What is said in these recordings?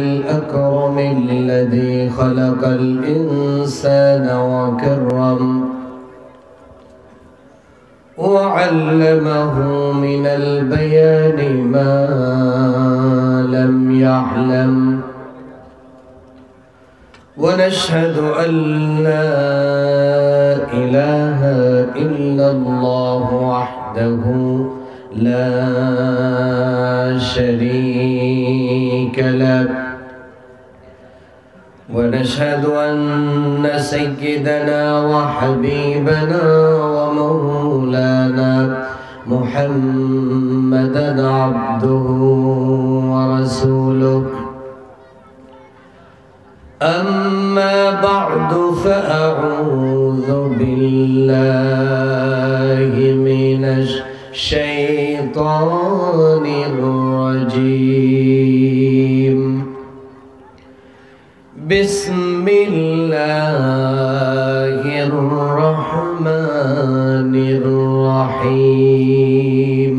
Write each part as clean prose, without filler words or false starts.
الأكرم الذي خلق الإنسان وكرم وعلمه من البيان ما لم يعلم ونشهد أن لا إله إلا الله وحده لا شريك له ونشهد أن سيدنا وحبيبنا ومولانا محمدا عبده ورسوله أما بعد فأعوذ بالله من الشيطان الرجيم بسم الله الرحمن الرحيم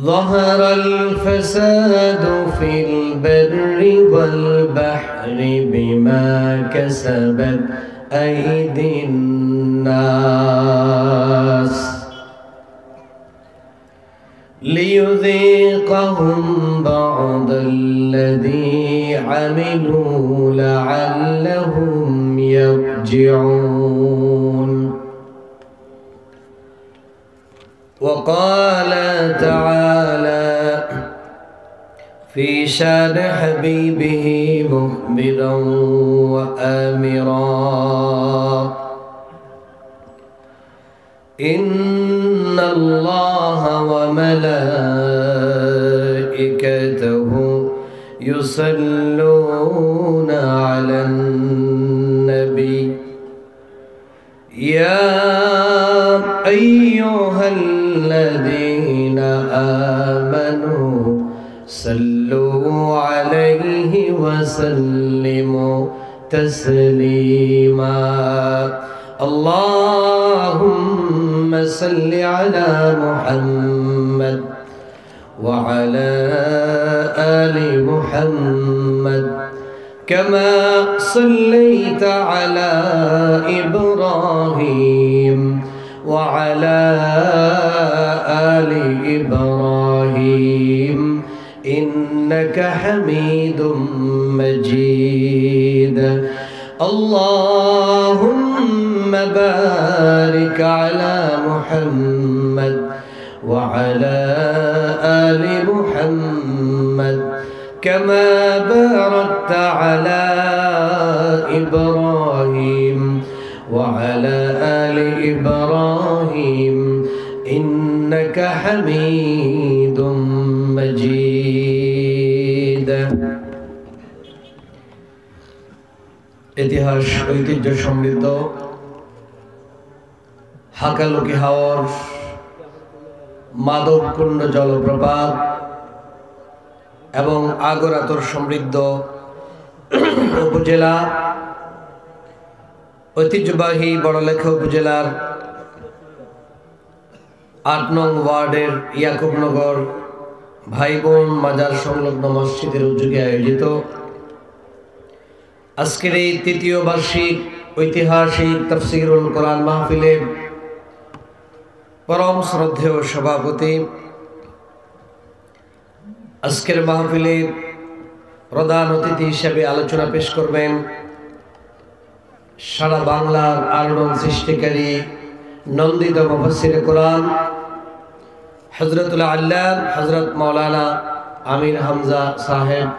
ظهر الفساد في البر والبحر بما كسبت أيدي الناس ليذيقهم بعض الذي عملوا لعلهم يرجعون. وقال تعالى في شان حبيبه مخبرا وآمرا إن الله وملائكته يصلون على النبي يا أيها الذين آمنوا صلوا عليه وسلموا تسليما. اللهم صل على محمد وعلى آل محمد كما صليت على إبراهيم وعلى آل إبراهيم إنك حميد مجيد. اللهم بارك على محمد وعلى آل محمد كما باركت على إبراهيم وعلى آل إبراهيم إنك حميد مجيد. ইতিহাস ঐতিহ্য সমৃদ্ধ হাকালুকি হাওর মাধবকুণ্ড জলপ্রপাত এবং আগরাতর সমৃদ্ধ উপজেলা ঐতিহ্যবাহী বড়লেখা উপজেলার ৮ নং ওয়ার্ডের ইয়াকুবনগর ভাই বোন মাজার সংলগ্ন মসজিদের উদ্যোগে আয়োজিত আজকের এই তৃতীয় বার্ষিক ঐতিহাসিক তাফসীরুল কোরআন মাহফিলে পরম শ্রদ্ধেয় সভাপতি আজকের মাহফিলে প্রধান অতিথি হিসেবে আলোচনা পেশ করবেন সারা বাংলার আলোড়ন সৃষ্টিকারী নন্দিত মুফাসসিরে কোরআন হযরতুল আল্লাহ হযরত মাওলানা আমির হামজা সাহেব।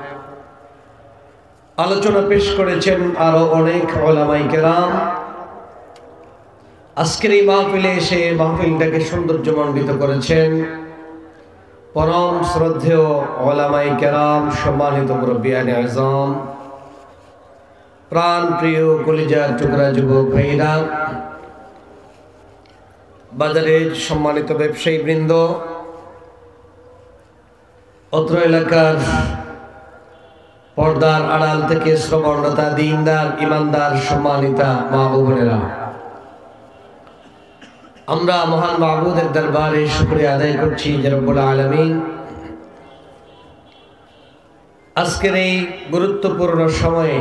আলোচনা পেশ করেছেন আরো অনেক উলামায়ে কেরাম। আজকের এই মাহফিলে এসে মাহফিলটাকে সৌন্দর্যমণ্ডিত করেছেন পরম শ্রদ্ধেয় উলামায়ে কেরাম, সম্মানিত মুরব্বিয়ানে আযম, প্রাণ প্রিয় কলিজার টুকরা যুবক ভাইরা, বাজারের সম্মানিত ব্যবসায়ী বৃন্দ, অত্র এলাকার পর্দার আড়াল থেকে শ্রবণরতা দিনদার ইমানদার সম্মানিতা মা ও বোনেরা, আমরা মহান মাবুদের দরবারে শুকরিয়া আদায় করছি যে রব্বুল আলামিন আজকের এই গুরুত্বপূর্ণ সময়ে,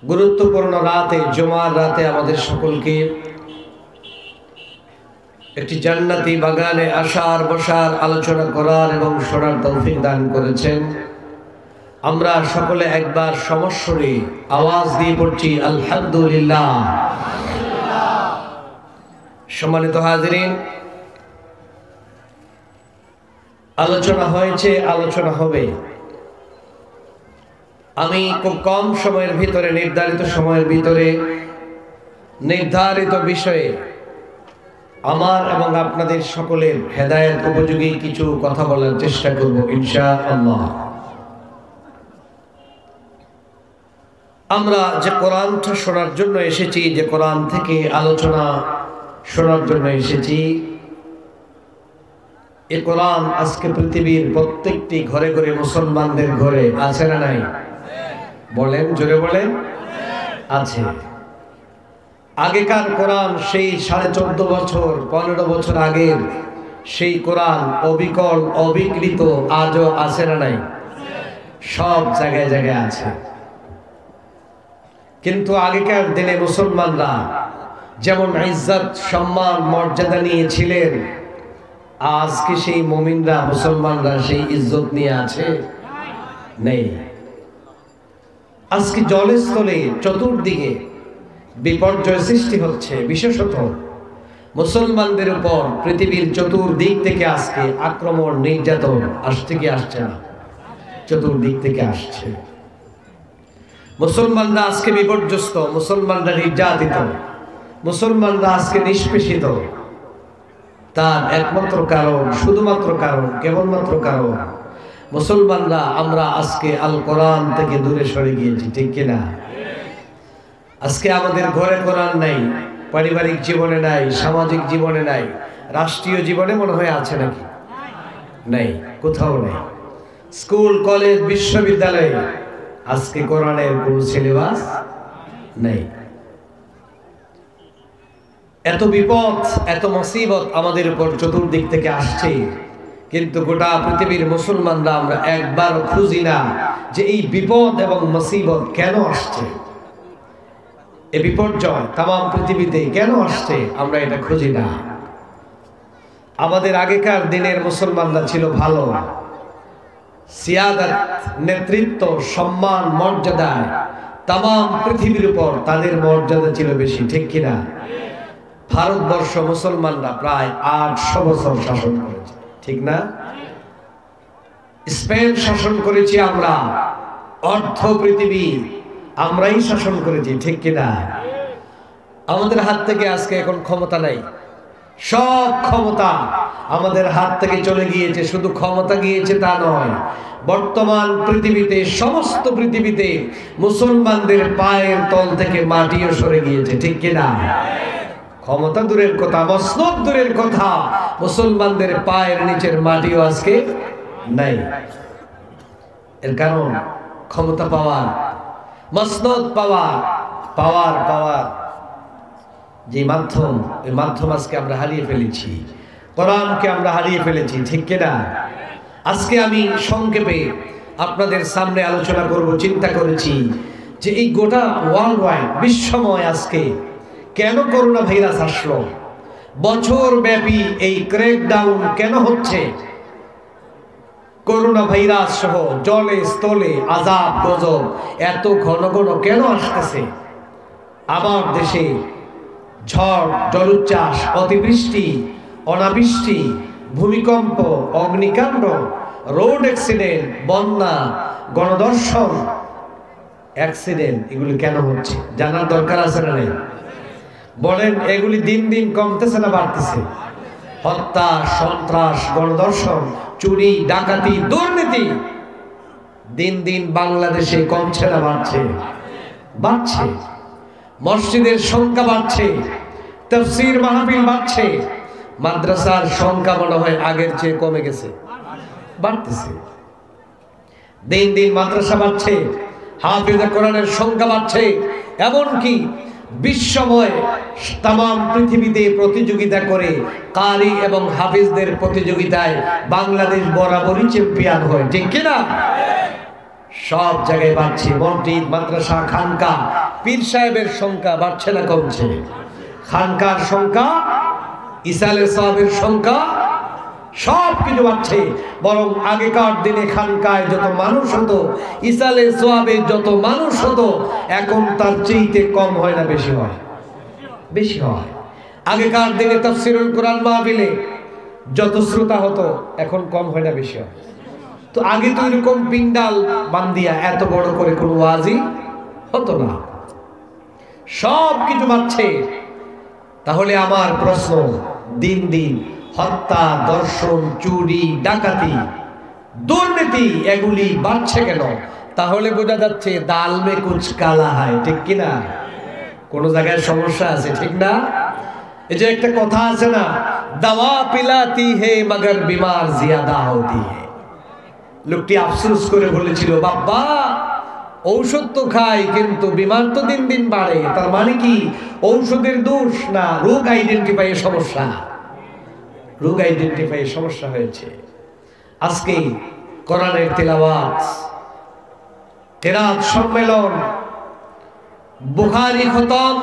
গুরুত্বপূর্ণ রাতে, জুমার রাতে আমাদের সকলকে একটি জান্নাতি বাগানে আসার, বসার, আলোচনা করার এবং শোনার তৌফিক দান করেছেন। আমরা সকলে একবার সমস্বরে আওয়াজ দিয়ে পড়ছি আলহামদুলিল্লাহ। সম্মানিত হাজিরিন, আলোচনা হয়েছে, আলোচনা হবে। আমি খুব কম সময়ের ভিতরে, নির্ধারিত সময়ের ভিতরে, নির্ধারিত বিষয়ে আমার এবং আপনাদের সকলের হেদায়েত উপযোগী কিছু কথা বলার চেষ্টা করব ইনশাআল্লাহ। আমরা যে কোরআনটা শোনার জন্য এসেছি, যে কোরআন থেকে আলোচনা শোনার জন্য এসেছি, এই কোরআন আজকে পৃথিবীর প্রত্যেকটি ঘরে ঘরে, মুসলমানদের ঘরে আছে না নাই? বলেন, জোরে বলেন। আছে। আগেকার কোরআন, সেই 14.5 বছর, 15 বছর আগের সেই কোরআন অবিকল, অবিকৃত আজও আছে না নাই? সব জায়গায় জায়গায় আছে। কিন্তু আগেকার দিনে মুসলমানরা যেমন ইজ্জত, সম্মান, মর্যাদা নিয়েছিলেন, আজকে সেই মুমিনরা, মুসলমানরা সেই ইজ্জত নিয়ে আছে? নেই। আজকে জলে স্থলে চতুর্দিকে বিপর্যয় সৃষ্টি হচ্ছে। বিশেষত মুসলমানদের উপর পৃথিবীর চতুর্দিক থেকে আজকে আক্রমণ, নির্যাতন আসছে কি আসছে না? চতুর্দিক থেকে আসছে। মুসলমানরা আজকে বিপর্যস্ত, মুসলমানরা নির্যাতিত, মুসলমানরা আজকে নিষ্পেষিত। তার একমাত্র কারণ, শুধুমাত্র কারণ, কেবলমাত্র কারণ, মুসলমানরা আমরা আজকে আল কোরআন থেকে দূরে সরে গিয়েছি। ঠিক কিনা? আজকে আমাদের ঘরে কোরআন নাই, পারিবারিক জীবনে নাই, সামাজিক জীবনে নাই, রাষ্ট্রীয় জীবনে মনে হয় আছে নাকি? নাই, কোথাও নেই। স্কুল, কলেজ, বিশ্ববিদ্যালয়ে আজকে কোরআনের কোনো সিলেবাস নেই। এত বিপদ, এত মুসিবত আমাদের উপর চতুর্দিক থেকে আসছে, কিন্তু গোটা পৃথিবীর মুসলমানরা আমরা একবার খুঁজি না যে এই বিপদ এবং মুসিবত কেন আসছে, এই বিপর্যয় তামাম পৃথিবীতে কেন আসছে, আমরা এটা খুঁজি না। আমাদের আগেকার দিনের মুসলমানরা ছিল ভালো, সিয়াদত, নেতৃত্ব, সম্মান, মর্যাদায় তামাম পৃথিবীর উপর তাদের মর্যাদা ছিল বেশি। ঠিক কিনা? ভারতবর্ষ মুসলমানরা প্রায় 800 বছর শাসন করেছে। ঠিক না? স্পেন শাসন করেছি আমরা, অর্ধ পৃথিবী আমরাই শাসন করেছি। ঠিক কিনা? আমাদের হাত থেকে আজকে এখন ক্ষমতা নাই, সব ক্ষমতা আমাদের হাত থেকে চলে গিয়েছে। শুধু ক্ষমতা গিয়েছে তা নয়, বর্তমান পৃথিবীতে, সমস্ত পৃথিবীতে মুসলমানদের পায়ের তল থেকে মাটিও সরে গিয়েছে। ঠিক কিনা? ক্ষমতা দূরের কথা, মসনদ দূরের কথা, মুসলমানদের পায়ের নিচের মাটিও আজকে নাই। এর কারণ ক্ষমতা পাওয়ার, মসনদ পাওয়ার, পাওয়ার যে মাধ্যম, এই মাধ্যম আজকে আমরা হারিয়ে ফেলেছি। কোরআনকে আমরা হারিয়ে ফেলেছি। ঠিক কিনা? আজকে আমি সংক্ষেপে আপনাদের সামনে আলোচনা করব। চিন্তা করেছি যে এই গোটা ওয়ার্ল্ড ওয়াইড, বিশ্বময় আজকে কেন করোনা ভাইরাস আসলো, বছর ব্যাপী এই ক্র্যাকডাউন কেন হচ্ছে, করোনা ভাইরাস সহ জলে স্থলে আযাব গজব এত ঘন ঘন কেন আসতেছে, আমার দেশে ঝড়, জলোচ্ছ্বাস, অতিবৃষ্টি, অনাবৃষ্টি, ভূমিকম্প, অগ্নিকাণ্ড, রোড অ্যাক্সিডেন্ট, বন্যা, গণধর্ষণ, অ্যাক্সিডেন্ট, এগুলি কেন হচ্ছে জানার দরকার আছে না নেই? বলেন, এগুলি দিন দিন কমতেছে না বাড়তেছে? হত্যা, সন্ত্রাস, গণধর্ষণ, চুরি, ডাকাতি, দুর্নীতি দিন দিন বাংলাদেশে কমছে না বাড়ছে? বাড়ছে। মসজিদের সংখ্যা বাড়ছে, তাফসীর মাহফিল বাড়ছে, মাদ্রাসার সংখ্যা মনে হয় আগের চেয়ে কমে গেছে, বাড়তেছে। দিন দিন মাদ্রাসা বাড়ছে, হাফিজে কোরআনের সংখ্যা বাড়ছে, এমনকি বিশ্বময় তাম পৃথিবীতে প্রতিযোগিতা করে কারি এবং হাফিজদের প্রতিযোগিতায় বাংলাদেশ বরাবরই চ্যাম্পিয়ন হয়, ঠিক কিনা? সব জায়গায় বাড়ছে, মসজিদ, মাদ্রাসা, খানকা, পীর সাহেবের সংখ্যা বাড়ছে না কমছে? খানকার সংখ্যা, ইসালে সাহেবের সংখ্যা, সব কিছু বাড়ছে। বরং আগেকার দিনে খানকায় যত মানুষ হতো, ইসালে সোয়াবে যত মানুষ হতো, এখন তার চেয়েতে কম হয় না বেশি হয়? বেশি হয়। আগেকার দিনে তাফসীরুল কোরআন মাহফিলে যত শ্রোতা হতো, এখন কম হয় না বেশি হয়? তো আগে তো এরকম পিন্ডাল বান্দিয়া এত বড় করে কোনো ওয়াজি হতো না। সব কিছু বাড়ছে। তাহলে আমার প্রশ্ন, দিন দিন হত্যা, দর্শন, চুরি, ডাকাতি, দুর্নীতি এগুলি বাড়ছে কেন? তাহলে বোঝা যাচ্ছে দাল মে কুছ কালা হয়, ঠিক কিনা? কোন জায়গায় সমস্যা আছে, ঠিক না? এই যে একটা কথা আছে না, দাওয়া পিলাতি হে মগর বিমার জিয়াদা হতি হে। লোকটি আফসোস করে বলেছিল, বাবা ঔষধ তো খাই কিন্তু বিমার তো দিন দিন বাড়ে। তার মানে কি ঔষধের দোষ না, রোগ আইডেন্টিফাই সমস্যা? রোগ আইডেন্টিফাই সমস্যা হয়েছে। আজকে কোরআনের তেলাওয়াত, কেরাত সম্মেলন, বুখারী খতম,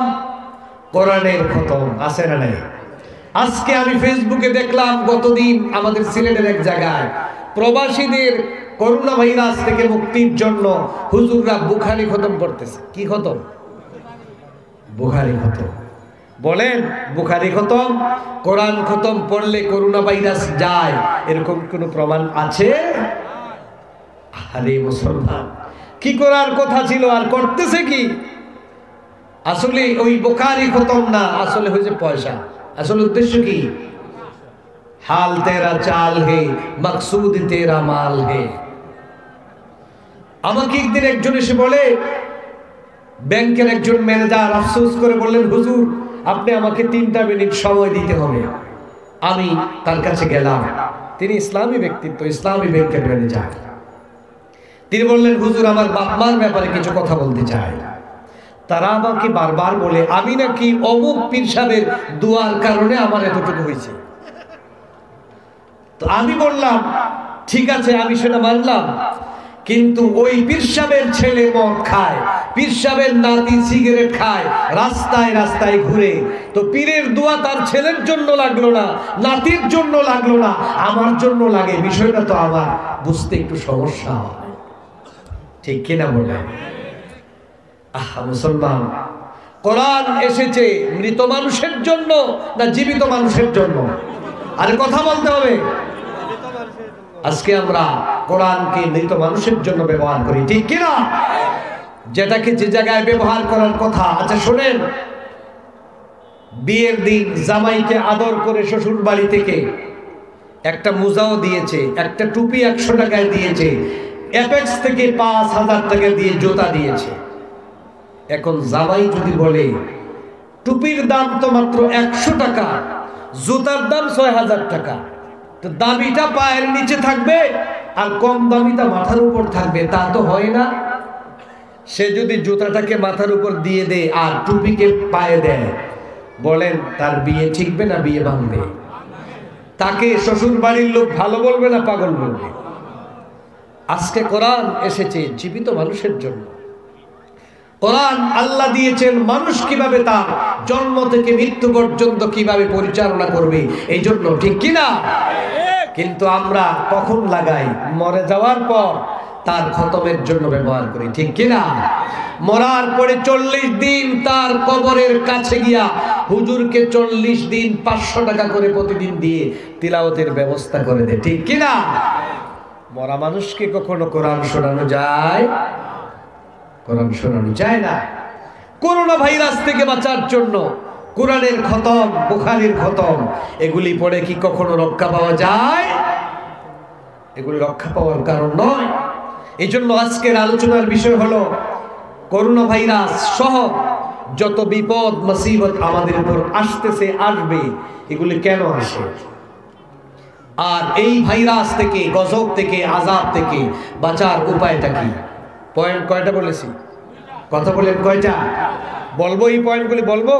কোরআনের খতম, আছে না নাই? আজকে আমি ফেসবুকে দেখলাম, গতদিন আমাদের সিলেটের এক জায়গায় প্রবাসীদের করোনা ভাইরাস থেকে মুক্তির জন্য হুজুররা বুখারী খতম করতেছে। কি খতম? বুখারী খতম। বলেন, বুখারী খতম, কোরআন খতম পড়লে করোনা ভাইরাস যায়, এরকম কোনো প্রমাণ আছে? আরে মুসলমান, কি করার কথা ছিল আর করতেছে কি? আসলে ওই বুখারী খতম না, আসলে হয়েছে পয়সা। আসলে উদ্দেশ্য কি? হাল তেরা চাল হে, মকসুদ তেরা মাল হে। আমাকে একদিন একজন এসে বলে, ব্যাংকের একজন ম্যানেজার আফসোস করে বললেন, হুজুর আপনি আমাকে 3টা মিনিট সময় দিতে হবে। আমি তার কাছে গেলাম, তিনি ইসলামী ব্যক্তিত্ব, ইসলামী ব্যাংকের ম্যানেজার। তিনি বললেন, হুজুর আমার বাপ মার ব্যাপারে কিছু কথা বলতে চাই। তারা আমাকে বারবার বলে আমি নাকি অমুক পীর সাহেবের দোয়ার কারণে আমার এতটুকু হয়েছে। তো আমি বললাম, ঠিক আছে আমি সেটা মানলাম, কিন্তু ওই পীর সাহেবের ছেলে মদ খায়, পীর সাহেবের নাতি সিগারেট খায়, রাস্তায় রাস্তায় ঘুরে, তো পীরের দোয়া তার ছেলের জন্য লাগলো না, নাতির জন্য লাগলো না, আমার জন্য লাগে। বিষয়টা তো আমার বুঝতে একটু সমস্যা হয়, ঠিক কিনা বলে? মুসলমান, কোরআন এসেছে মৃত মানুষের জন্য না জীবিত মানুষের জন্য? আরে কথা বলতে হবে। আজকে আমরা কোরআনকে মৃত মানুষের জন্য ব্যবহার করি, ঠিক কিনা? যেটাকে যে জায়গায় ব্যবহার করার কথা। আচ্ছা শোনেন, বিয়ের দিন জামাইকে আদর করে শ্বশুর বাড়ি থেকে একটা মোজাও দিয়েছে, একটা টুপি 100 টাকায় দিয়েছে, অ্যাপেক্স থেকে 5000 টাকা দিয়ে জুতা দিয়েছে। এখন জামাই যদি বলে টুপির দাম তো মাত্র 100 টাকা, জুতার দাম 6000 টাকা, তো দামিটা পায়ের নিচে থাকবে আর কম দামিটা মাথার উপর থাকবে, তা তো হয় না। সে যদি জুতাটাকে মাথার উপর দিয়ে দেয় আর টুপিকে পায়ে দেয়, বলেন তার বিয়ে ঠিকবে না বিয়ে ভাঙবে? তাকে শ্বশুর বাড়ির লোক ভালো বলবে না পাগল বলবে? আজকে কোরআন এসেছে জীবিত মানুষের জন্য। কোরআন আল্লাহ দিয়েছেন মানুষ কিভাবে তার জন্ম থেকে মৃত্যু পর্যন্ত কিভাবে পরিচালনা করবে, এই জন্য, ঠিক কিনা? কিন্তু আমরা কখন লাগাই? মরে যাওয়ার পর তার খতমের জন্য ব্যবহার করি, ঠিক কিনা? মরার পরে 40 দিন তার কবরের কাছে গিয়া হুজুরকে 40 দিন 500 টাকা করে প্রতিদিন দিয়ে তিলাওয়াতের ব্যবস্থা করে দেয়, ঠিক কিনা? মরা মানুষকে কখনো কোরআন শোনানো যায়? কোরআন শোনানো যায় না। করোনা ভাইরাস থেকে বাঁচার জন্য কোরআনের খতম, বুখারীর খতম, এগুলি পড়ে কি কখনো রক্ষা পাওয়া যায়? এগুলি রক্ষা পাওয়ার কারণ নয়। এই জন্য আজকের আলোচনার বিষয় হলো করোনা ভাইরাস সহ যত বিপদ মুসিবত আমাদের উপর আসতেছে, আসবে, এগুলি কেন আসে, আর এই ভাইরাস থেকে, গজব থেকে, আযাব থেকে বাঁচার উপায়টা কি? পয়েন্ট কয়টা বলেছি? কথা বলেন কয়টা? বলবো এই পয়েন্টগুলি বলবো।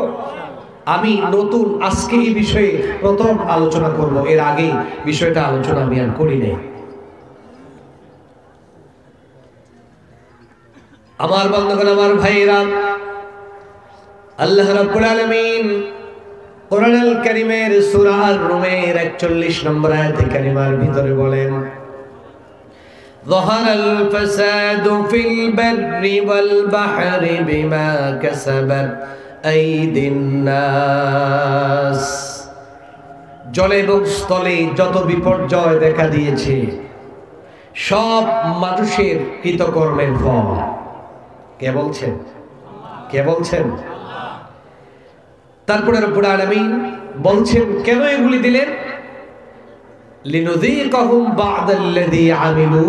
আমি নতুন আজকে এই বিষয়ে প্রথম আলোচনা করব, এর আগে বিষয়টা আলোচনা আমি আর করি নাই। আমার বন্ধুগণ, আমার ভাইরা, আল্লাহ রাব্বুল আলামিন কোরআনুল কারীমের সূরা আর-রুমের 41 নম্বর আয়াতে কারিমার ভিতরে বলেন, যাহারাল ফাসাদু ফিল বাররি ওয়াল বাহরি বিমা কাসাবাত আইদিন নাস। জলে এবং স্থলে যত বিপর্যয় দেখা দিয়েছে সব মানুষের কৃতকর্মের ফল। কে বলছেন? কে বলছেন? তারপরে রব্বুল আলামিন বলছেন কেন এগুলি দিলেন? লিনুযীকাহুম বা'দাল্লাযী আমিলু,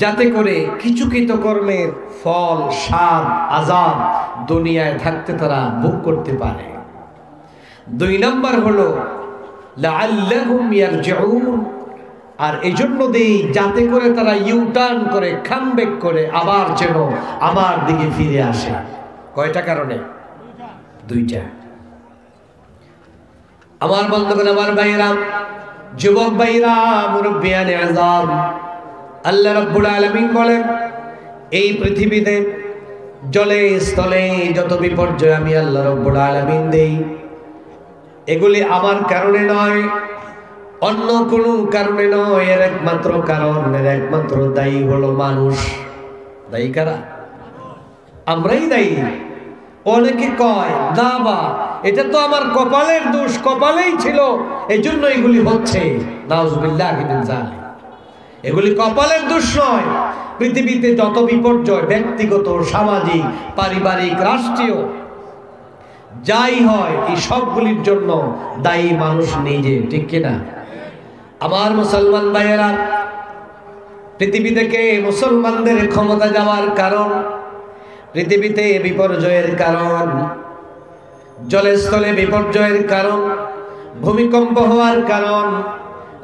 যাতে করে কিছু কৃতকর্মের ফল, স্বাদ, আযাব দুনিয়ায় থাকতে তারা ভোগ করতে পারে। 2 নাম্বার হলো লাআল্লাহুম ইয়ারজিউন, আর এই জন্য দেই যাতে করে তারা ইউটার্ন করে, কামব্যাক করে আবার যেন আমার দিকে ফিরে আসে। কয়টা কারণে? 2টা। আমার বন্ধুগণ, আমার ভাইরা, যুবক ভাইরা, মুরব্বিয়ানে আযম, আল্লাহ রাব্বুল আলামিন বলেন এই পৃথিবীতে জলে স্থলে যত বিপর্যয় আমি আল্লাহ রাব্বুল আলামিন দেই, এগুলি আমার কারণে নয়, অন্য কোনো কারণে নয়। এর একমাত্র কারণ, এর একমাত্র দায়ী হলো মানুষ। দায়ী কারা? আমরাই দায়ী। অনেকে কয় দাবা এটা তো আমার কপালের দোষ, কপালেই ছিল এই জন্য এগুলি হচ্ছে। নাউযুবিল্লাহি মিন যালিক। এগুলি কপালের দোষ নয়। পৃথিবীতে যত বিপর্যয়, ব্যক্তিগত, সামাজিক, পারিবারিক, রাষ্ট্রীয়, যাই হয়, এই সবগুলির জন্য দায়ী মানুষ নিজে। ঠিক কিনা? আমার মুসলমান ভাইয়েরা, পৃথিবী থেকে মুসলমানদের ক্ষমতা যাওয়ার কারণ, পৃথিবীতে বিপর্যয়ের কারণ, জলে স্থলে বিপর্যয়ের কারণ, ভূমিকম্প হওয়ার কারণ,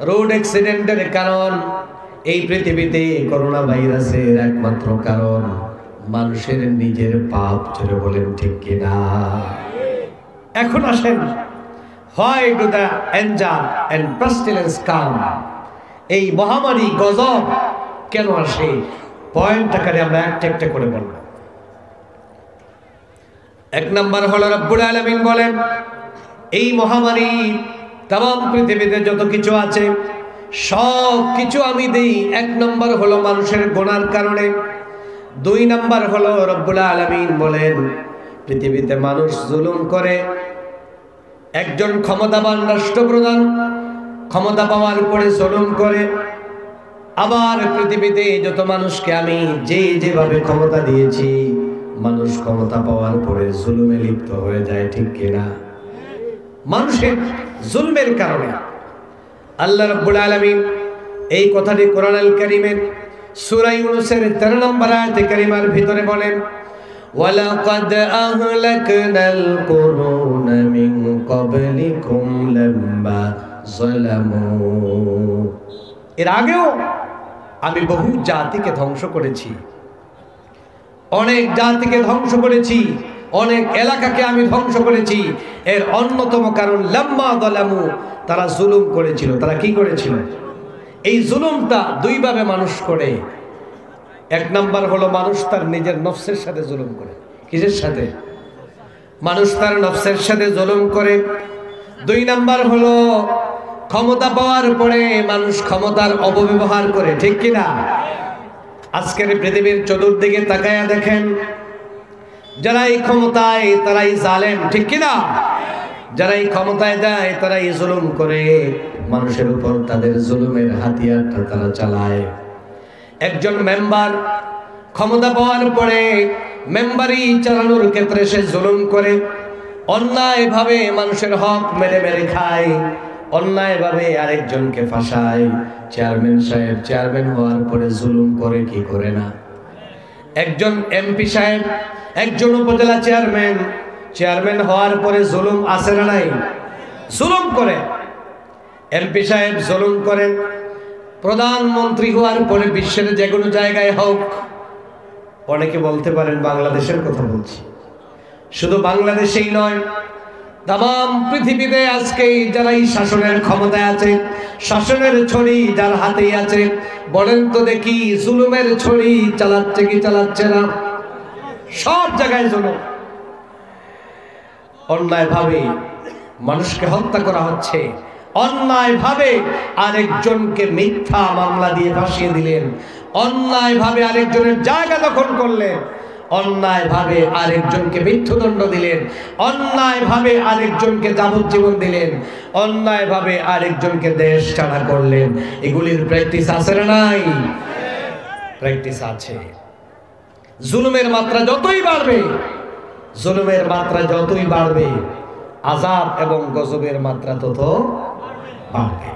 রোড অ্যাক্সিডেন্টের কারণ, এই পৃথিবীতে করোনা ভাইরাসের একমাত্র কারণ মানুষের নিজের পাপ। চলে বলেন ঠিক কিনা? এখন আসেন, why do the danger and pestilence come? এই মহামারী গজব কেন আসে? পয়েন্ট আকারে আমরা একটা একটা করে বলব। 1 নাম্বার হলো রব্বুল আলামিন বলেন এই মহামারী তাম পৃথিবীতে যত কিছু আছে সব কিছু আমি দেই। 1 নাম্বার হলো মানুষের গুনার কারণে। 2 নাম্বার হলো রব্বুল আলামিন বলেন পৃথিবীতে মানুষ জুলুম করে। একজন ক্ষমতাবান রাষ্ট্রপ্রধান ক্ষমতা পাওয়ার পরে জুলুম করে। আবার পৃথিবীতে যত মানুষকে আমি যেভাবে ক্ষমতা দিয়েছি, মানুষ ক্ষমতা পাওয়ার পরে জুলুমে লিপ্ত হয়ে যায়। ঠিক কিনা? মানুষের জুলমের কারণে আল্লাহ রাব্বুল আলামিন এই কথাটি কোরআনুল কারীমের সূরা ইউনূসের 13 নম্বর আয়াতে কারিমার ভিতরে বলেন, ওয়ালাকাদ আহলাকনাল কুরুনা মিন ক্বাবলিকুম লাম্মা যালামু। এর আগেও আমি বহু জাতিকে ধ্বংস করেছি, অনেক জাতিকে ধ্বংস করেছি, অনেক এলাকাকে আমি ধ্বংস করেছি। এর অন্যতম কারণ লাম্মা যালামু, তারা জুলুম করেছিল। তারা কি করেছিল? এই জুলুমটা 2 ভাবে মানুষ করে। 1 নাম্বার হলো মানুষ তার নিজের নফসের সাথে জুলুম করে। কিসের সাথে? মানুষ তার নফসের সাথে জুলুম করে। 2 নাম্বার হলো ক্ষমতা পাওয়ার পরে মানুষ ক্ষমতার অপব্যবহার করে। ঠিক কিনা? আজকের পৃথিবীর চতুর্দিকে তাকায়া দেখেন, যারা এই ক্ষমতায় তারাই জালেম। ঠিক কিনা? যারা এই ক্ষমতায় দেয় তারাই জুলুম করে, মানুষের উপর তাদের জুলুমের হাতিয়ারটা তারা চালায়। একজন মেম্বার ক্ষমতা পাওয়ার পরে মেম্বারি চালানোর ক্ষেত্রে সে জুলুম করে, অন্যায়ভাবে মানুষের হক মেরে মেরে খায়, অন্যায়ভাবে আরেকজনকে ফাঁসায়। চেয়ারম্যান সাহেব চেয়ারম্যান হওয়ার পরে জুলুম করে কি করে না? একজন এমপি সাহেব, একজন উপজেলা চেয়ারম্যান হওয়ার পরে জুলুম আছে না নাই? জুলুম করে। এমপি সাহেব জুলুম করেন। প্রধানমন্ত্রী হওয়ার পরে বিশ্বের যে কোনো জায়গায় হোক, অনেকে বলতে পারেন বাংলাদেশের কথা বলছি, শুধু বাংলাদেশেই নয়, তাম পৃথিবীতে আজকে যারাই শাসনের ক্ষমতায় আছে, শাসনের ছড়ি যার হাতেই আছে, বলেন তো দেখি জুলুমের ছড়ি চালাচ্ছে কি চালাচ্ছে না? সব জায়গায় জুলুম। অন্যায় ভাবে মানুষকে হত্যা করা হচ্ছে, অন্যায় ভাবে আরেকজনকে মিথ্যা মামলা দিয়ে ফাঁসিয়ে দিলেন, অন্যায় ভাবে আরেকজনের জায়গা দখল করলেন, অন্যায় ভাবে আরেকজনকে মৃত্যুদণ্ড দিলেন, অন্যায় ভাবে আরেকজনকে যাবজ্জীবন দিলেন, অন্যায় ভাবে আরেকজনকে দেশ ছাড়া করলেন। এগুলির প্র্যাকটিস আছে না নাই? প্র্যাকটিস আছে। জুলুমের মাত্রা যতই বাড়বে, জুলুমের মাত্রা যতই বাড়বে, আযাব এবং গজবের মাত্রা তত বাড়বে।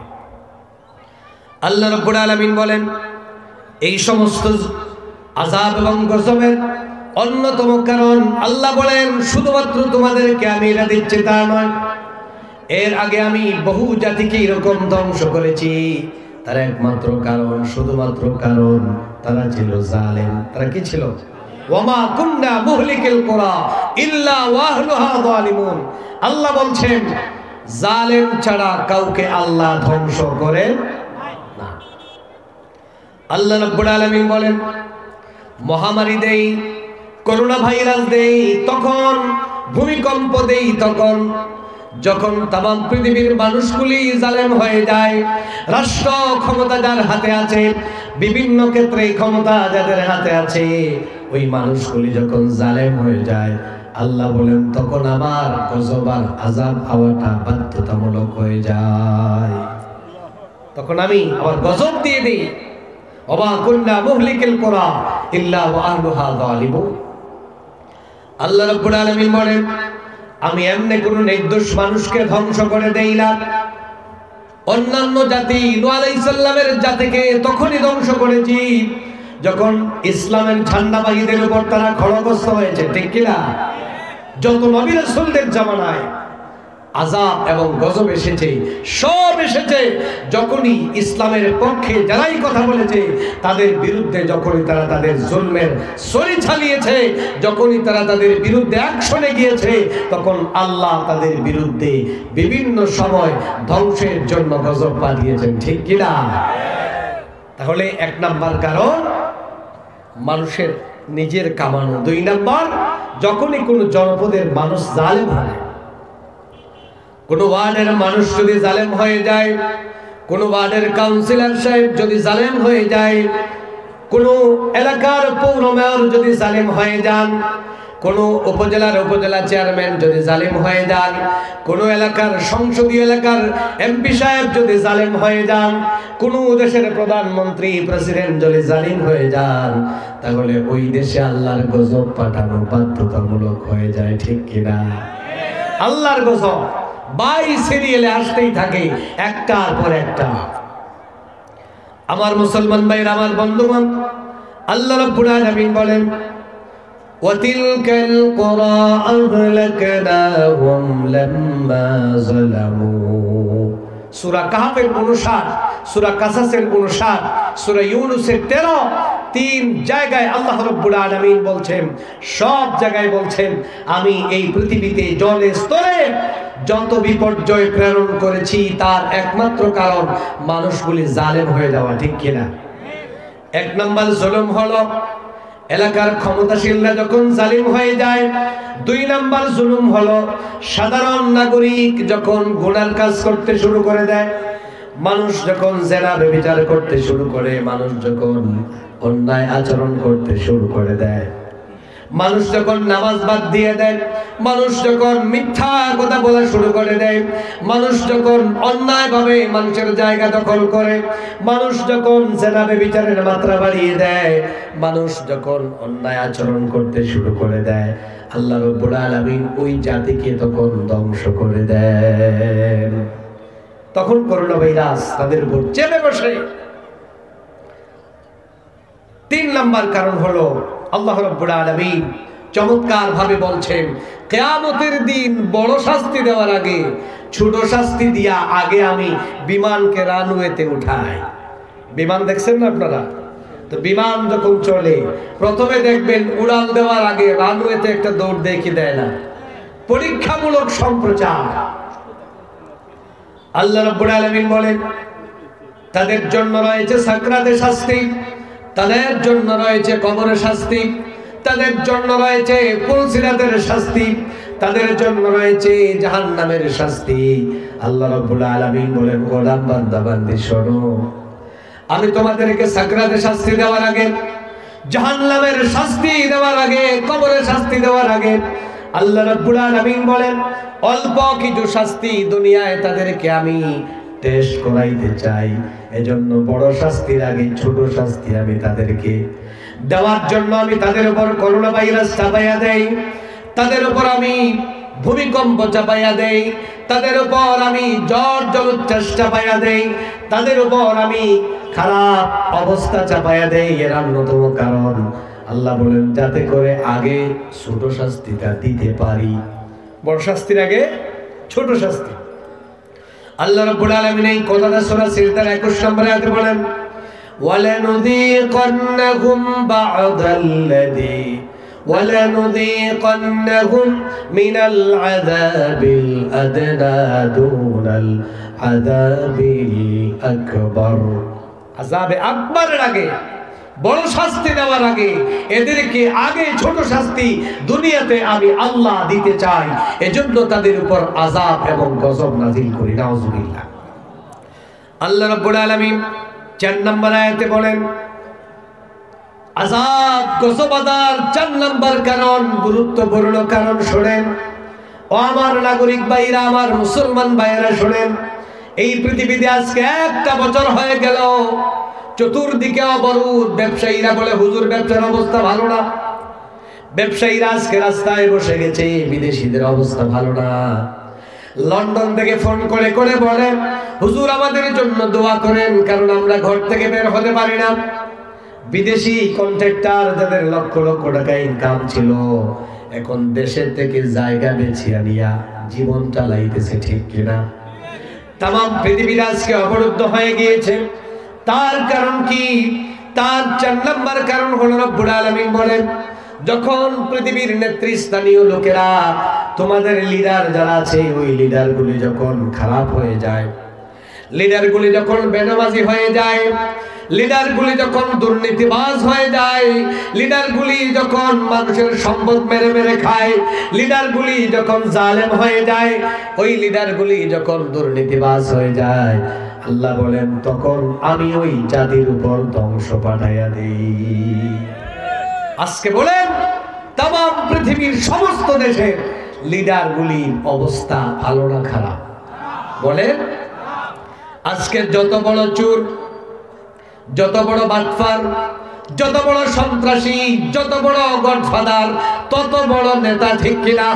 আল্লাহ রাব্বুল আলামিন বলেন, এই সমস্ত আযাব এবং গজবের অন্যতম কারণ আল্লাহ বলেন, শুধুমাত্র তোমাদেরকে আমি এটা দিচ্ছি তা নয়, এর আগে আমি বহু জাতিকে এরকম ধ্বংস করেছি। তার একমাত্র কারণ, শুধুমাত্র কারণ, তারা ছিল জালেম। তারা কি ছিল? ওয়ামা কুন্না মুহলিকিল কুরা ইল্লা ওয়াহলুহা যালিমুন। আল্লাহ বলছেন, জালেম ছাড়া কাউকে আল্লাহ ধ্বংস করেন না। আল্লাহ রাব্বুল আলামিন বলেন, মহামারী দেই, করোনা ভাইরাস দেই তখন, ভূমিকম্প দেই তখন, যখন তাম পৃথিবীর মানুষগুলি জালেম হয়ে যায়। রাষ্ট্র ক্ষমতা যার হাতে আছে, বিভিন্ন ক্ষেত্রে ক্ষমতা যাদের হাতে আছে, ওই মানুষগুলি যখন জালেম হয়ে যায়, আল্লাহ বলেন তখন আমার গজব আর আযাব হওয়াটা বাধ্যতামূলক হয়ে যায়। তখন আমি আবার গজব দিয়ে দিই। ওয়া কুন্না মুহলিকিল কুরা ইল্লা ওয়া আহলুহা যালিমুন। আল্লাহ রাব্বুল আলামিন বলেন, আমি এমনি কোন নির্দোষ মানুষকে ধ্বংস করে দেই না। অন্যান্য জাতি, নূহ আলাইহিস সালামের জাতিকে তখনই ধ্বংস করেছি যখন ইসলামের ঝান্ডাবাহীদের উপর তারা খড়গস্ত হয়েছে, ঠিক কিনা? যত নবী রাসূলদের জামানায় আযাব এবং গজব এসেছে, সব এসেছে যখনই ইসলামের পক্ষে যারাই কথা বলেছে তাদের বিরুদ্ধে, যখনই তারা তাদের জুলমের ছড়ি চালিয়েছে, যখনই তারা তাদের বিরুদ্ধে অ্যাকশনে গিয়েছে, তখন আল্লাহ তাদের বিরুদ্ধে বিভিন্ন সময় ধ্বংসের জন্য গজব পাঠিয়েছেন, ঠিক কিনা? তাহলে এক নাম্বার কারণ মানুষের নিজের কামানো। দুই নাম্বার, যখনই কোনো জনপদের মানুষ জালেম হয়, কোন ওয়ার্ডের মানুষ যদি জালেম হয়ে যায়, কোন ওয়ার্ডের কাউন্সিলর সাহেব যদি জালেম হয়ে যায়, কোন এলাকার পৌর মেয়র যদি জালেম হয়ে যান, কোন উপজেলা চেয়ারম্যান যদি জালেম হয়ে যান, কোন এলাকার সংসদীয় এলাকার এমপি সাহেব যদি জালেম হয়ে যান, কোন দেশের প্রধানমন্ত্রী প্রেসিডেন্ট যদি জালিম হয়ে যান, তাহলে ওই দেশে আল্লাহর গজব পাঠানো বাধ্যতামূলক হয়ে যায়, ঠিক কিনা? আল্লাহর গজব বাই সিরিয়ালে আসতেই থাকে, একটার পর একটা। আমার মুসলমান ভাইরা, আমার বন্ধুগণ, আল্লাহ রাব্বুল আলামিন বলেন, ওয়াতিলকাল কুরা আহলাকনাহুম লাম্মা যালামু। সূরা কাহফের 59, সূরা কাসাসের 59, সূরা ইউনূসের 13, তিন জায়গায় আল্লাহ রাব্বুল আলামিন বলছেন, সব জায়গায় বলছেন, আমি এই পৃথিবীতে জলে স্তরে যত বিপর্যয় প্রেরণ করেছি তার একমাত্র কারণ মানুষগুলি জালেম হয়ে যাওয়া, ঠিক কিনা? এক নম্বর জুলুম হলো এলাকার ক্ষমতাশীলরা যখন জালিম হয়ে যায়। দুই নাম্বার জুলুম হলো সাধারণ নাগরিক যখন গুনার কাজ করতে শুরু করে দেয়, মানুষ যখন জেনা ব্যভিচার করতে শুরু করে, মানুষ যখন অন্যায় আচরণ করতে শুরু করে দেয়, মানুষ যখন নামাজ বাদ দিয়ে দেয়, মানুষ যখন মিথ্যা কথা বলা শুরু করে দেয়, মানুষ যখন অন্যায়ভাবে মানুষের জায়গা দখল করে, মানুষ যখন জেনা ব্যভিচারের মাত্রা বাড়িয়ে দেয়, মানুষ যখন অন্যায় আচরণ করতে শুরু করে দেয়, আল্লাহ রাব্বুল আলামিন ওই জাতিকে তখন ধ্বংস করে দেন। তখন করোনা ভাইরাস তাদের উপর চেপে বসে। তিন নাম্বার কারণ হলো আল্লাহ রাব্বুল আলামিন চমৎকার ভাবে বলছেন, কিয়ামতের দিন বড় শাস্তি দেওয়ার আগে ছোট শাস্তি দিয়া আগে আমি বিমানকে রানওয়েতে উঠাই। বিমান দেখছেন না আপনারা? তো বিমান যখন চলে প্রথমে দেখবেন উড়াল দেওয়ার আগে রানওয়েতে একটা দৌড় দেখি দেয় না, পরীক্ষামূলক সম্প্রচার। আল্লাহ রাব্বুল আলামিন বলেন তাদের জন্য রয়েছে সাকরাতের শাস্তি, তাদের জন্য রয়েছে কবরের শাস্তি, তাদের জন্য রয়েছে পুলসিরাতের শাস্তি, তাদের জন্য রয়েছে জাহান্নামের শাস্তি। আল্লাহ রাব্বুল আলামিন বলেন গোলাম বান্দা বান্দি শোনো, আমি তোমাদেরকে সাকরাতের শাস্তি দেওয়ার আগে, জাহান্নামের শাস্তি দেওয়ার আগে, কবরের শাস্তি দেওয়ার আগে আল্লাহ রাব্বুল আলামিন বলেন অল্প কিছু শাস্তি দুনিয়ায় তাদেরকে আমি টেস্ট করাইতে চাই, এজন্য বড় শাস্তির আগে ছোট শাস্তি আমি তাদেরকে দেওয়ার জন্য আমি তাদের উপর করোনা ভাইরাস চাপাইয়া দেই, তাদের উপর আমি ভূমিকম্প চাপাইয়া দেই, তাদের উপর আমি জ্বর জলোচ্ছ্বাস চাপাইয়া দেই, তাদের উপর আমি খারাপ অবস্থা চাপাইয়া দেই। এর অন্যতম কারণ আল্লাহ বলেন যাতে করে আগে ছোট শাস্তিটা দিতে পারি, বড় শাস্তির আগে ছোট শাস্তি। আল্লাহ রাব্বুল আলামিন এই কথাটা সূরা সিজদার 21 নম্বরে আয়াতে বলেন ওয়ালানুযীকান্নাহুম বা'দাল্লাযী ওয়ালানুযীকান্নাহুম মিনাল আযাবিল আদনা দুনাল আযাবিল আকবার। আযাবে আকবারের আগে বড় শাস্তি দেওয়ার আগে এদেরকে আগে ছোট শাস্তি দুনিয়াতে আমি আল্লাহ দিতে চাই, এজন্য তাদের উপর আযাব এবং গজব নাযিল করি। নাউযুবিল্লাহ। আল্লাহ রাব্বুল আলামিন 4 নম্বর আয়াতে বলেন আযাব গজব আদার 4 নম্বর কারণ, গুরুত্বপূর্ণ কারণ শোনেন ও আমার নাগরিক ভাইরা, আমার মুসলমান ভাইরা শোনেন। এই পৃথিবীতে আজকে 1টা বছর হয়ে গেল, চতুর্দিকে অবরোধ। ব্যবসায়ীরা বলে হুজুর ব্যবসার অবস্থা ভালো না, ব্যবসায়ীরা আজকে রাস্তায় বসে গেছে, বিদেশিদের অবস্থা ভালো না। লন্ডন থেকে ফোন করে করে বলে হুজুর আমাদের জন্য দোয়া করেন, কারণ আমরা ঘর থেকে বের হতে পারি না। বিদেশি কন্ট্রাক্টর যাদের লক্ষ লক্ষ টাকা ইনকাম ছিল, এখন দেশের থেকে জায়গা বেছে আনিয়া জীবন চালাইতেছে, ঠিক কিনা? তাম পৃথিবীর আজকে অবরুদ্ধ হয়ে গিয়েছে। তার কারণ কি? তার 4 নম্বর কারণ হলো রব্বুল আলামিন বলেন যখন পৃথিবীর নেতৃস্থানীয় লোকেরা, তোমাদের লিডার যারা আছে, ওই লিডারগুলি যখন খারাপ হয়ে যায়, লিডারগুলি যখন বেনামাজি হয়ে যায়, লিডারগুলি যখন দুর্নীতিবাজ হয়ে যায়, লিডারগুলি যখন মানুষের সম্পদ মেরে মেরে খায়, লিডারগুলি যখন জালেম হয়ে যায়, ওই লিডারগুলি যখন দুর্নীতিবাজ হয়ে যায়, আল্লাহ বলেন তখন আমি ওই জাতির উপর ধ্বংস পাঠাইয়া দেই। আজকে বলেন তাম পৃথিবীর সমস্ত দেশের লিডারগুলির অবস্থা ভালো না খারাপ? বলেন আজকে যত বড় চোর, যত বড় বাটপার, যত বড় সন্ত্রাসী, যত বড় গডফাদার, তত বড় নেতা, ঠিক কিনা?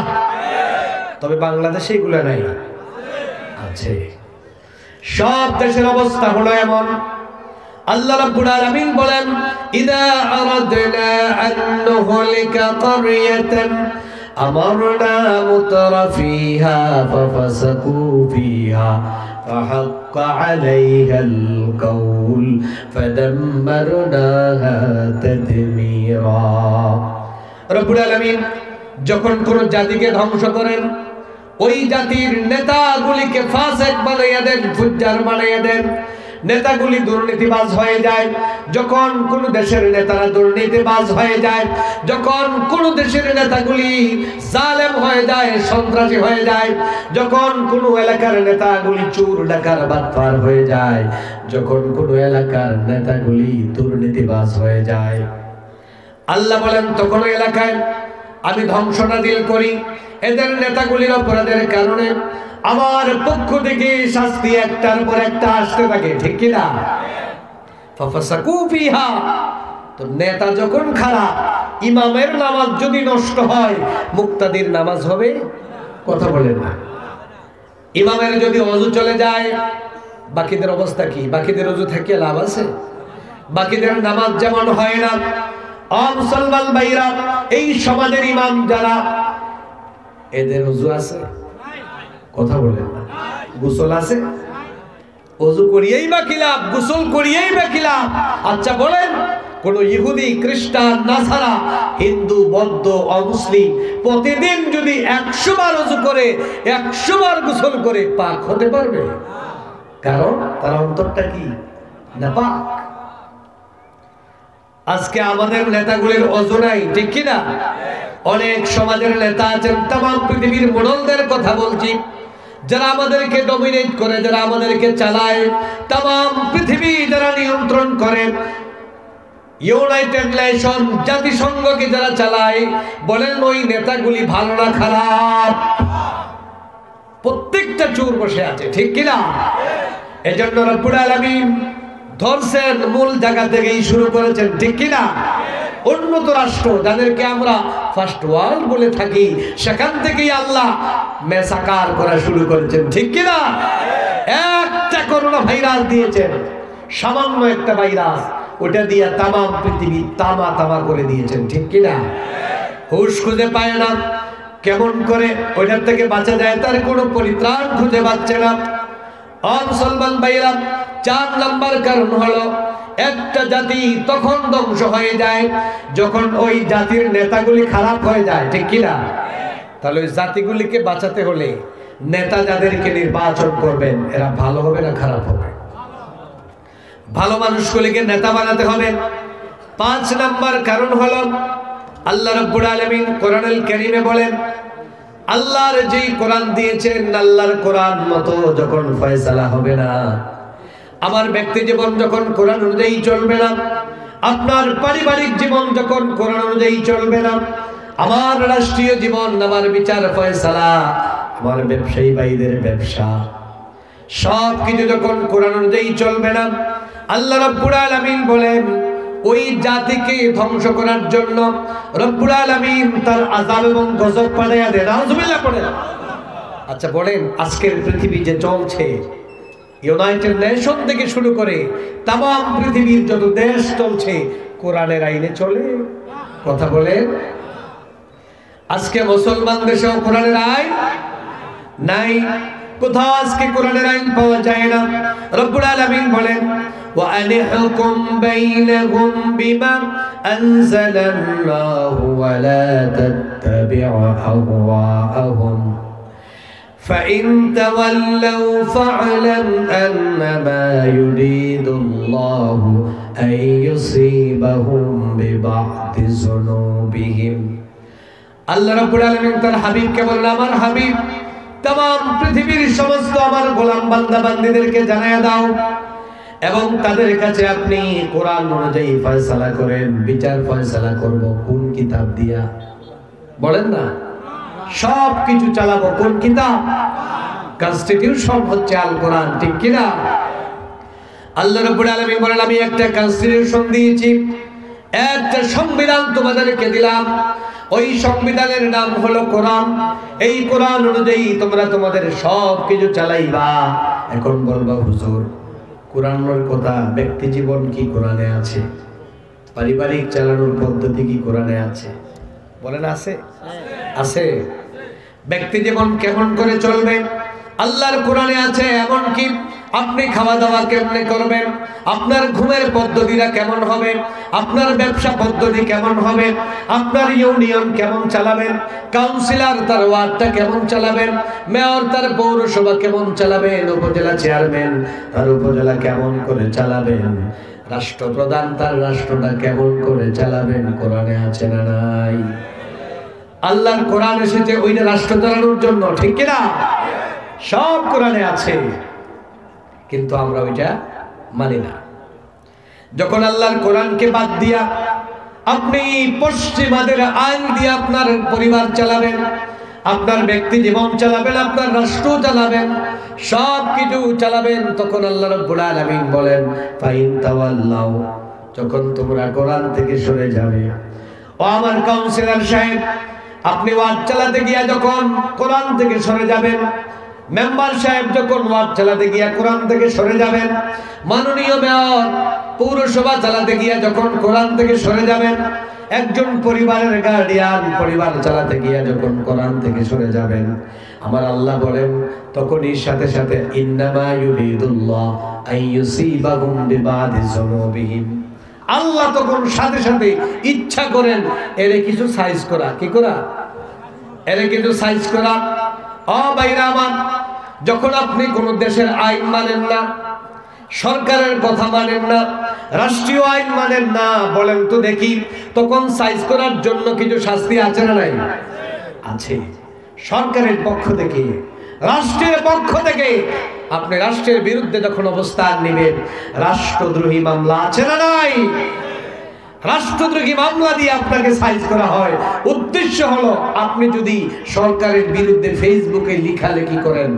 তবে বাংলাদেশে এগুলো নাই, আছে। সব দেশের অবস্থা হলো এমন। আল্লাহ রাব্বুল আলামিন বলেন ইদা আরাদনা আন নুহলিকা ক্বরিয়াতান আমারনা মুতরাফিহা ফাফাসাকু ফিহা فحق عليها القول فدمرناها تدميرا। রব্বুল আলামিন যখন কোন জাতিকে ধ্বংস করেন, ওই জাতির নেতাগুলিকে ফাসিক বানাইয়া দেন, ফুজ্জার বানাইয়া দেন, নেতাগুলি দুর্নীতিবাজ হয়ে যায়। যখন কোন দেশের নেতারা দুর্নীতিবাজ হয়ে যায়, যখন কোন দেশের নেতাগুলি জালেম হয়ে যায়, সন্ত্রাসী হয়ে যায়, যখন কোন এলাকার নেতাগুলি চোর ডাকাত বাটপার হয়ে যায়, যখন কোন এলাকার নেতাগুলি দুর্নীতিবাজ হয়ে যায়, আল্লাহ বলেন তখন এলাকায় আমি ধ্বংস নাযিল করি। এদের নেতাগুলির অপরাধের কারণে আমার পক্ষ থেকে শাস্তি একটার পর একটা আসতে থাকে, ঠিক কিনা? ফাফাসাকু ফিহা। তো নেতা যখন খারাপ, ইমামের নামাজ যদি নষ্ট হয়, মুক্তাদির নামাজ হবে? কথা বলেন না। ইমামের যদি ওযু চলে যায়, বাকিদের অবস্থা কি? বাকিদের ওযু থেকে লাভ আছে? বাকিদের নামাজ যেমন হয় না। মুসলমান ভাইরা, এই সমাজের ইমাম যারা, এদের ওযু আছে? কথা বলেন। গোসল আছে? ওযু করিয়েই বা কি লাভ? গোসল করিয়েই বা কি লাভ? আচ্ছা বলেন, কোন ইহুদি, খ্রিস্টান, নাসারা, হিন্দু, বৌদ্ধ, অমুসলিম প্রতিদিন যদি 100 বার ওযু করে 100 বার গোসল করে পাক হতে পারবে? কারণ তার অন্তরটা কি নাপাক। আজকে আমাদের নেতাগুলির ওযু নাই, ঠিক কি না? অনেক সমাজের নেতা আছেন, তাম পৃথিবীর মোড়লদের কথা বলছি, যারা আমাদেরকে ডমিনেট করে, যারা আমাদেরকে চালায়, তাম পৃথিবী যারা নিয়ন্ত্রণ করে, ইউনাইটেড নেশন, জাতিসংঘকে যারা চালায়, বলেন ওই নেতাগুলি ভালো না খারাপ? প্রত্যেকটা চোর বসে আছে, ঠিক কিনা? এজন্য রব্বুল আলামিন ধরছেন মূল জায়গা থেকেই শুরু করেছেন, ঠিক কিনা? উন্নত রাষ্ট্র যাদেরকে আমরা ফার্স্ট ওয়ার্ল্ড বলে থাকি, সেখান থেকেই আল্লাহ মেসাকার করা শুরু করেছেন, ঠিক কিনা? একটা করোনা ভাইরাস দিয়েছেন, সামান্য একটা ভাইরাস, ওটা দিয়ে তাম পৃথিবী তামা তামা করে দিয়েছেন, ঠিক কিনা? হুশ খুঁজে পায় না, কেমন করে ওইটার থেকে বাঁচা যায় তার কোনো পরিত্রাণ খুঁজে পাচ্ছে না। মুসলমান ভাইরা, 4 নাম্বার কারণ হলো একটা জাতি তখন ধ্বংস হয়ে যায় যখন ওই জাতির নেতাগুলি খারাপ হয়ে যায়, ঠিক কিনা? তাহলে ওই জাতিগুলিকে বাঁচাতে হলে নেতা যাদেরকে নির্বাচন করবেন এরা ভালো হবে না খারাপ হবে? ভালো মানুষগুলিকে নেতা বানাতে হবে। 5 নাম্বার কারণ হলো আল্লাহ রাব্বুল আলামিন কোরআনুল কারীমে বলেন, আল্লাহর যেই কোরআন দিয়েছেন, আল্লাহর কোরআন মতো যখন ফয়সালা হবে না, আমার ব্যক্তি জীবন যখন কোরআন অনুযায়ী চলবে না, আপনার পারিবারিক জীবন যখন কোরআন অনুযায়ী চলবে না, আমার রাষ্ট্রীয় জীবন, আমার বিচার ফয়সালা, আমার ব্যবসায়ী ভাইদের ব্যবসা, সব কিছু যখন কোরআন অনুযায়ী চলবে না, আল্লাহ রাব্বুল আলামিন বলেন ওই জাতিকে ধ্বংস করার জন্য রব্বুল আলামিন তার আযাব এবং গজব পাঠাইয়া দেন। নাউযুবিল্লাহ পড়েন। আচ্ছা বলেন, আজকের পৃথিবী যে চলছে, ইউনাইটেড নেশন থেকে শুরু করে তাম পৃথিবীর যত দেশ চলছে কোরআনের আইনে চলে? কথা বলেন। আজকে মুসলমান দেশেও কোরআনের আইন নাই, কোথাও আজকে কোরআনের আইন পাওয়া যায় না। রব্বুল আলামিন বলেন, ওয়া আনহুকুম বাইনাহুম বিমা আনজালাল্লাহু ওয়া লা তাত্তাবি'ু আহওয়াআহুম فإن تولوا فاعلم أنما يريد الله أن يصيبهم ببعض ذنوبهم। আল্লাহ রাব্বুল আলামিন তার হাবিবকে বলেন, আমার হাবিব तमाम পৃথিবীর সমস্ত আমার গোলাম বান্দা বান্দীদেরকে জানায়া দাও এবং তাদের কাছে আপনি কোরআন অনুযায়ী ফয়সালা করেন। বিচার ফয়সালা করব কোন কিতাব দিয়া? বলেন না, সব কিছু চালাবো কোন কিতাব? কনস্টিটিউশন হচ্ছে আল কোরআন, ঠিক কি না? আল্লাহ রাব্বুল আলামিন বলেন, আমি একটা কনস্টিটিউশন দিয়েছি, একটা সংবিধান তোমাদেরকে দিলাম, ওই সংবিধানের নাম হলো কোরআন। এই কোরআন অনুযায়ী তোমরা তোমাদের সব কিছু চালাইবা। এখন বলবা, হুজুর কোরআনের কথা, ব্যক্তি জীবন কি কোরআনে আছে? পারিবারিক চালানোর পদ্ধতি কি কোরআনে আছে? বলেন আছে? আছে। ব্যক্তি জীবন কেমন করে চলবে আল্লাহর কোরআনে আছে। এমন কি আপনি খাওয়া দাওয়া কেমনে করবেন, আপনার ঘুমের পদ্ধতিটা কেমন হবে, আপনার ব্যবসা পদ্ধতি কেমন হবে, আপনার ইউনিয়ন কেমন চালাবেন, কাউন্সিলর তার ওয়ার্ডটা কেমন চালাবেন, মেয়র তার পৌরসভা কেমন চালাবেন, উপজেলা চেয়ারম্যান তার উপজেলা কেমন করে চালাবেন, রাষ্ট্রপ্রধান তার রাষ্ট্রটা কেমন করে চালাবেন, কোরআনে আছে না নাই? আল্লাহর কোরআন এসেছে ওইটা রাষ্ট্র চালানোর জন্য, ঠিক কিনা? সব কোরআনে আছে, কিন্তু আমরা ওইটা মানি না। যখন আল্লাহর কোরআনকে বাদ দিয়া আপনি পশ্চিমাদের আইন দিয়ে আপনার পরিবার চালাবেন, আপনার ব্যক্তি জীবন চালাবেন, আপনার রাষ্ট্র চালাবেন, সব কিছু চালাবেন, তখন আল্লাহ রাব্বুল আলামিন বলেন, ফাইন তাওয়াল্লাউ, যখন তোমরা কোরআন থেকে সরে যাবে। ও আমার কাউন্সিলর সাহেব, আপনি ওয়ার্ড চালাতে গিয়া যখন কোরআন থেকে সরে যাবেন, মেম্বার সাহেব যখন ওয়ার্ড চালাতে গিয়া কোরআন থেকে সরে যাবেন, মাননীয় মেয়র পৌরসভা চালাতে গিয়া যখন কোরআন থেকে সরে যাবেন, একজন পরিবারের গার্ডিয়ান পরিবার চালাতে গিয়া যখন কোরআন থেকে সরে যাবেন, আমার আল্লাহ বলেন তখনই সাথে সাথে ইন্নামা ইউরিদুল্লাহ আইয়ুসিবাহুম বিবাদি যুনুবিহিম, আল্লাহ তখন সাথে সাথে ইচ্ছা করেন এরে কিছু সাইজ করা, কি করা, এরে কিছু সাইজ করা। ও ভাইরা আমার, যখন আপনি কোন দেশের আইন মানেন না, সরকারের কথা মানেন না, রাষ্ট্রীয় আইন মানেন না, বলেন তো দেখি, তখন সাইজ করার জন্য কিছু শাস্তি আছে না নাই? আছে। সরকারের পক্ষ থেকে, রাষ্ট্রের পক্ষ থেকে আপনি রাষ্ট্রের বিরুদ্ধে যখন অবস্থান নেবেন, রাষ্ট্রদ্রোহী মামলা আছে না নাই? রাষ্ট্রদ্রোহী মামলা দিয়ে আপনাকে সাইজ করা হয়। উদ্দেশ্য হলো আপনি যদি সরকারের বিরুদ্ধে ফেসবুকে লেখালেখি করেন,